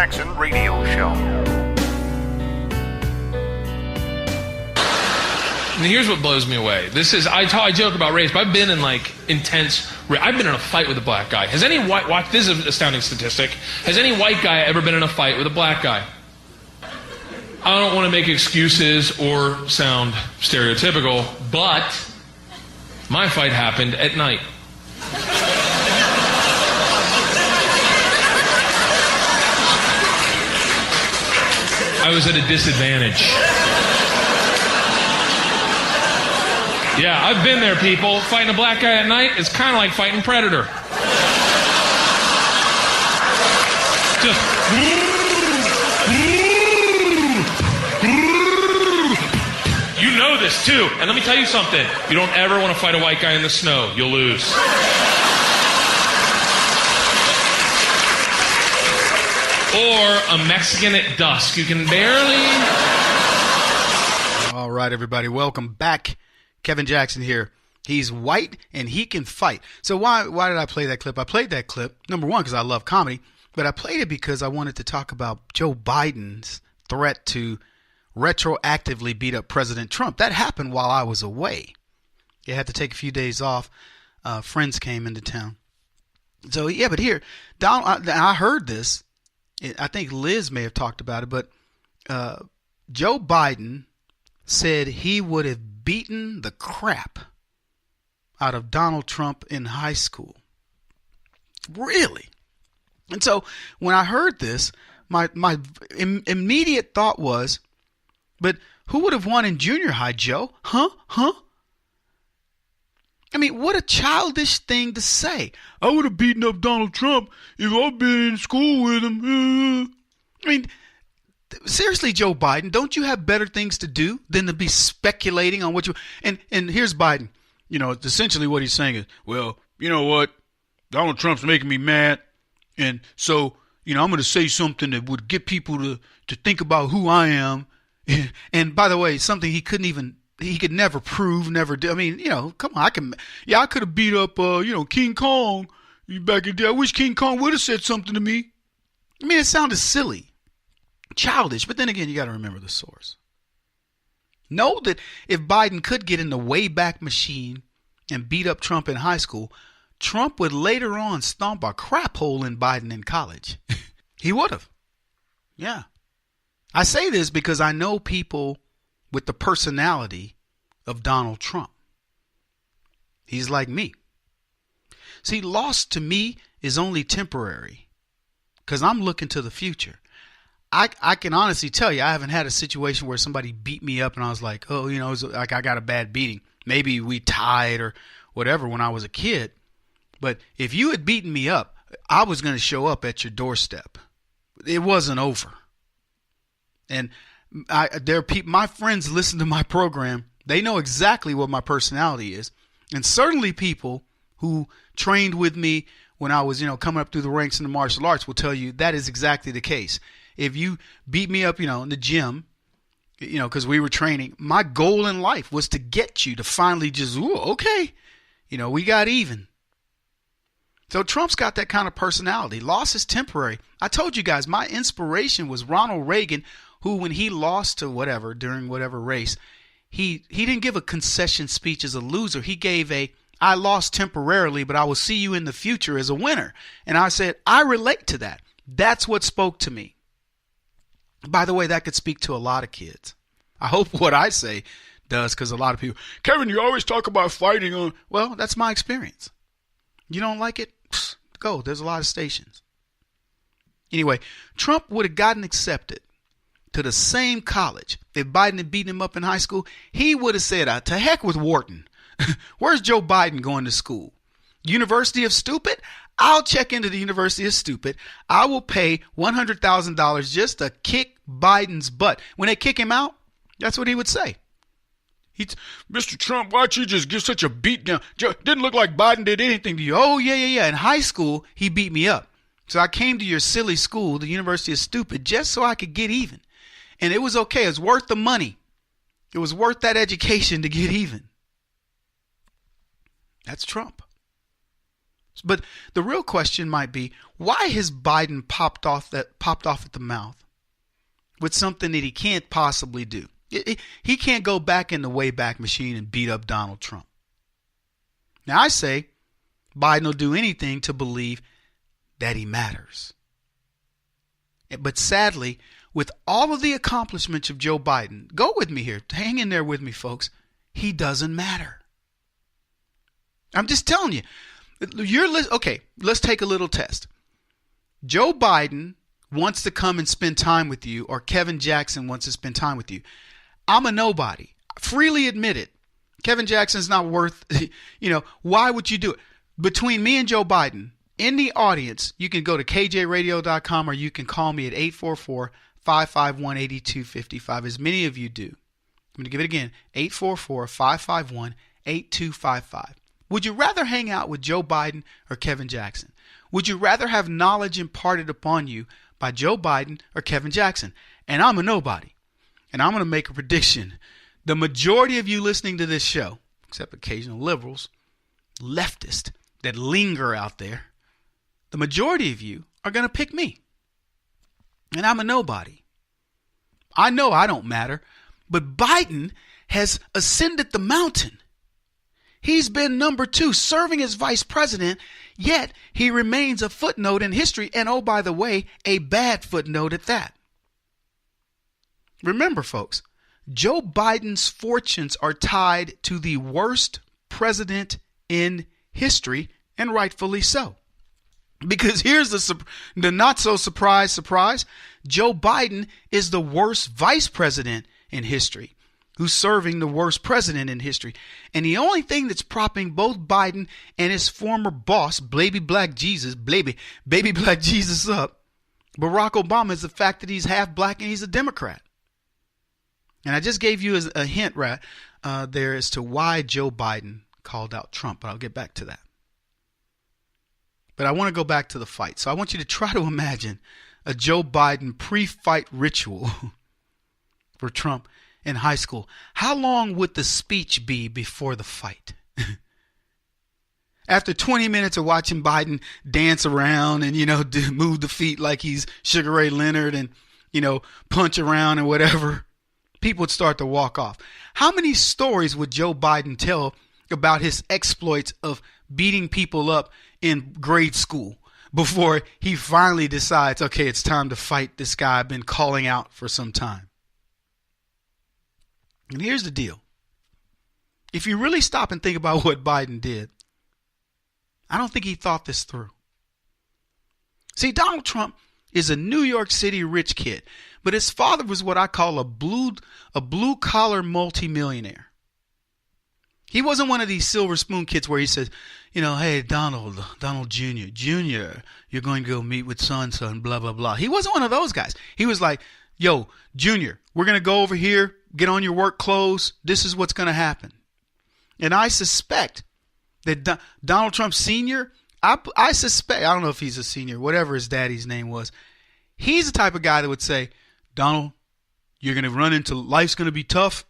Jackson Radio Show. And here's what blows me away. I joke about race, but I've been in I've been in a fight with a black guy. Has any white, this is an astounding statistic, has any white guy ever been in a fight with a black guy? I don't want to make excuses or sound stereotypical, but my fight happened at night. I was at a disadvantage. Yeah, I've been there, people. Fighting a black guy at night is kind of like fighting Predator. Just... You know this, too. And let me tell you something. You don't ever want to fight a white guy in the snow. You'll lose. Or a Mexican at dusk. You can barely... All right, everybody. Welcome back. Kevin Jackson here. He's white and he can fight. So why did I play that clip? I played that clip, number one, because I love comedy, but I played it because I wanted to talk about Joe Biden's threat to retroactively beat up President Trump. That happened while I was away. I had to take a few days off. Friends came into town. So, yeah, but here, I heard this. I think Liz may have talked about it, but Joe Biden said he would have beaten the crap out of Donald Trump in high school. Really? And so when I heard this, my immediate thought was, but who would have won in junior high, Joe? Huh? I mean, what a childish thing to say. I would have beaten up Donald Trump if I'd been in school with him. I mean, seriously, Joe Biden, don't you have better things to do than to be speculating on what you... And here's Biden. You know, essentially what he's saying is, well, you know what? Donald Trump's making me mad. And so, you know, I'm going to say something that would get people to think about who I am. And by the way, something he could never prove, never do. I mean, you know, come on, I could have beat up, King Kong back in the day. I wish King Kong would have said something to me. I mean, it sounded silly. Childish, but then again, you got to remember the source. Know that if Biden could get in the Wayback Machine and beat up Trump in high school, Trump would later on stomp a crap hole in Biden in college. He would have. Yeah. I say this because I know people with the personality of Donald Trump. He's like me. See, loss to me is only temporary because I'm looking to the future. I can honestly tell you, I haven't had a situation where somebody beat me up and I was like, oh, you know, it was like I got a bad beating. Maybe we tied or whatever when I was a kid. But if you had beaten me up, I was going to show up at your doorstep. It wasn't over. And there are people, my friends listen to my program. They know exactly what my personality is. And certainly people who trained with me when I was, coming up through the ranks in the martial arts will tell you that is exactly the case. If you beat me up, in the gym, because we were training, my goal in life was to get you to finally just, okay, we got even. So Trump's got that kind of personality. Loss is temporary. I told you guys, my inspiration was Ronald Reagan, who when he lost to whatever, during whatever race, he didn't give a concession speech as a loser. He gave I lost temporarily, but I will see you in the future as a winner. And I said, I relate to that. That's what spoke to me. By the way, that could speak to a lot of kids. I hope what I say does, because a lot of people, Kevin, you always talk about fighting on. Well, that's my experience. You don't like it? Psst, go. There's a lot of stations. Anyway, Trump would have gotten accepted to the same college. If Biden had beaten him up in high school, he would have said, to heck with Wharton. Where's Joe Biden going to school? University of Stupid? I'll check into the University of Stupid. I will pay $100,000 just to kick Biden's butt. When they kick him out, that's what he would say. Mr. Trump, why'd you just give such a beat down? Didn't look like Biden did anything to you. Oh, yeah. In high school, he beat me up. So I came to your silly school, the University of Stupid, just so I could get even. And it was okay. It was worth the money. It was worth that education to get even. That's Trump. But the real question might be, why has Biden popped off at the mouth with something that he can't possibly do? He can't go back in the Wayback Machine and beat up Donald Trump. Now I say Biden will do anything to believe that he matters. But sadly, with all of the accomplishments of Joe Biden, go with me here, hang in there with me, folks, he doesn't matter. I'm just telling you. Okay, let's take a little test. Joe Biden wants to come and spend time with you, or Kevin Jackson wants to spend time with you. I'm a nobody. Freely admit it. Kevin Jackson's not worth, why would you do it? Between me and Joe Biden, in the audience, you can go to kjradio.com or you can call me at 844-551-8255, as many of you do. I'm going to give it again, 844-551-8255. Would you rather hang out with Joe Biden or Kevin Jackson? Would you rather have knowledge imparted upon you by Joe Biden or Kevin Jackson? And I'm a nobody. And I'm going to make a prediction. The majority of you listening to this show, except occasional liberals, leftists that linger out there, the majority of you are going to pick me. And I'm a nobody. I know I don't matter, but Biden has ascended the mountain. He's been number 2, serving as vice president, yet he remains a footnote in history. And oh, by the way, a bad footnote at that. Remember, folks, Joe Biden's fortunes are tied to the worst president in history, and rightfully so. Because here's the not so surprise, Joe Biden is the worst vice president in history, who's serving the worst president in history. And the only thing that's propping both Biden and his former boss, baby black Jesus up, Barack Obama, is the fact that he's half black and he's a Democrat. And I just gave you a hint there as to why Joe Biden called out Trump, but I'll get back to that. But I want to go back to the fight. So I want you to try to imagine a Joe Biden pre-fight ritual for Trump in high school. How long would the speech be before the fight? After 20 minutes of watching Biden dance around and, move the feet like he's Sugar Ray Leonard and, punch around and whatever, people would start to walk off. How many stories would Joe Biden tell about his exploits of beating people up in grade school before he finally decides, okay, it's time to fight this guy I've been calling out for some time? And here's the deal. If you really stop and think about what Biden did, I don't think he thought this through. See, Donald Trump is a New York City rich kid, but his father was what I call a blue-collar multimillionaire. He wasn't one of these silver spoon kids where he says, hey, Donald Jr., you're going to go meet with so-and-so and blah, blah, blah. He wasn't one of those guys. He was like, yo, Junior, we're going to go over here, get on your work clothes. This is what's going to happen. And I suspect that Donald Trump Sr., I suspect, I don't know if he's a senior, whatever his daddy's name was, he's the type of guy that would say, Donald, you're going to run into, life's going to be tough.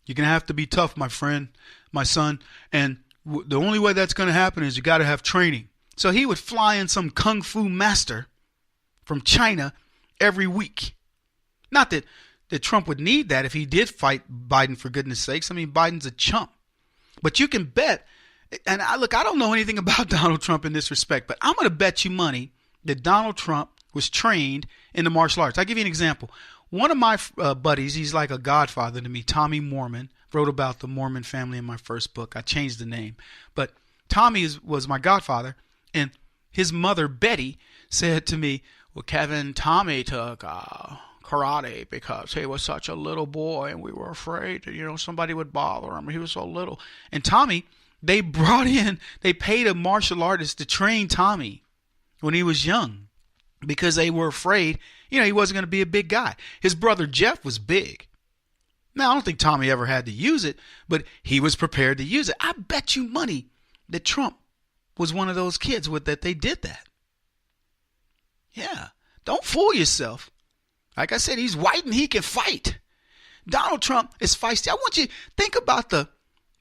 You're going to have to be tough, my friend, my son. And the only way that's going to happen is you got to have training. So he would fly in some kung fu master from China every week. Not that Trump would need that if he did fight Biden, for goodness sakes. I mean, Biden's a chump. But you can bet, and I don't know anything about Donald Trump in this respect, but I'm going to bet you money that Donald Trump was trained in the martial arts. I'll give you an example. One of my buddies, he's like a godfather to me, Tommy Mormon, wrote about the Mormon family in my first book. I changed the name. But Tommy was my godfather, and his mother, Betty, said to me, well, Kevin, Tommy took karate because he was such a little boy and we were afraid that, somebody would bother him. He was so little. And Tommy, they paid a martial artist to train Tommy when he was young because they were afraid, he wasn't going to be a big guy. His brother Jeff was big. Now, I don't think Tommy ever had to use it, but he was prepared to use it. I bet you money that Trump was one of those kids that they did that. Yeah. Don't fool yourself. Like I said, he's white and he can fight. Donald Trump is feisty. I want you to think about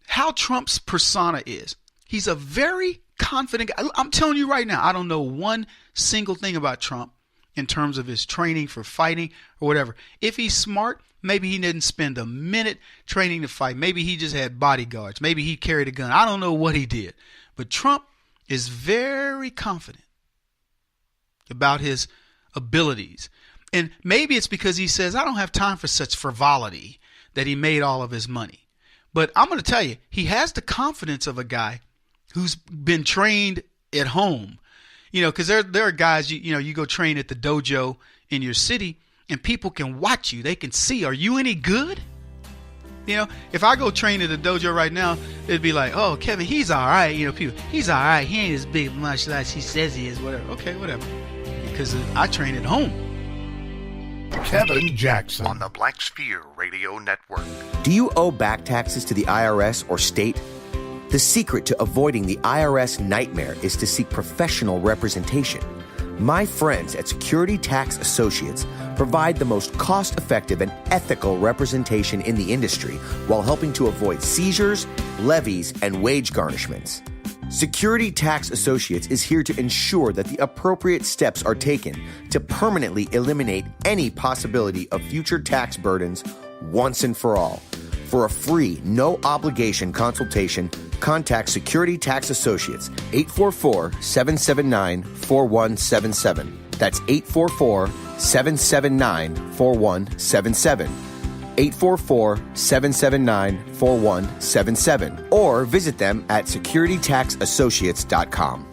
how Trump's persona is. He's a very confident. I'm telling you right now, I don't know one single thing about Trump in terms of his training for fighting or whatever. If he's smart, maybe he didn't spend a minute training to fight. Maybe he just had bodyguards. Maybe he carried a gun. I don't know what he did. But Trump is very confident about his abilities. And maybe it's because he says, I don't have time for such frivolity, that he made all of his money. But I'm going to tell you, he has the confidence of a guy who's been trained at home. You know, because there are guys, you go train at the dojo in your city, and people can watch you. They can see, are you any good? You know, if I go train at the dojo right now, it'd be like, oh, Kevin, he's all right. You know, people, he's all right. He ain't as big martial arts he says he is, whatever. Okay, whatever. Because I train at home. Kevin Jackson on the Black Sphere Radio Network. Do you owe back taxes to the IRS or state? The secret to avoiding the IRS nightmare is to seek professional representation. My friends at Security Tax Associates provide the most cost-effective and ethical representation in the industry while helping to avoid seizures, levies, and wage garnishments. Security Tax Associates is here to ensure that the appropriate steps are taken to permanently eliminate any possibility of future tax burdens once and for all. For a free, no-obligation consultation, contact Security Tax Associates, 844-779-4177. That's 844-779-4177. 844-779-4177. Or visit them at securitytaxassociates.com.